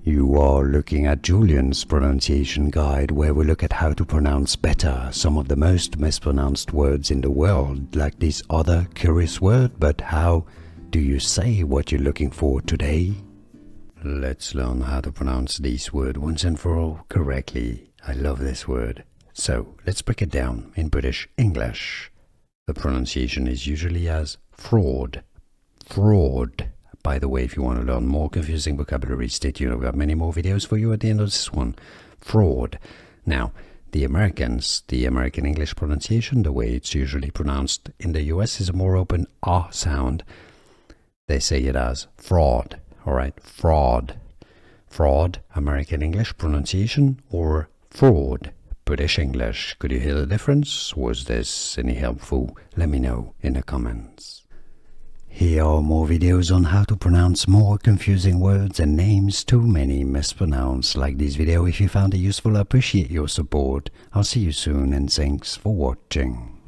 You are looking at Julian's pronunciation guide, where we look at how to pronounce better some of the most mispronounced words in the world, like this other curious word. But how do you say what you're looking for today? Let's learn how to pronounce this word once and for all correctly. I love this word. So let's break it down in British English. The pronunciation is usually as fraud. Fraud. By the way, if you want to learn more confusing vocabulary, stay tuned. I've got many more videos for you at the end of this one. Fraud. Now, the American English pronunciation, the way it's usually pronounced in the US, is a more open R sound. They say it as fraud. Alright, fraud. Fraud, American English pronunciation, or fraud, British English. Could you hear the difference? Was this any helpful? Let me know in the comments. Here are more videos on how to pronounce more confusing words and names too many mispronounced. Like this video if you found it useful. I appreciate your support. I'll see you soon and thanks for watching.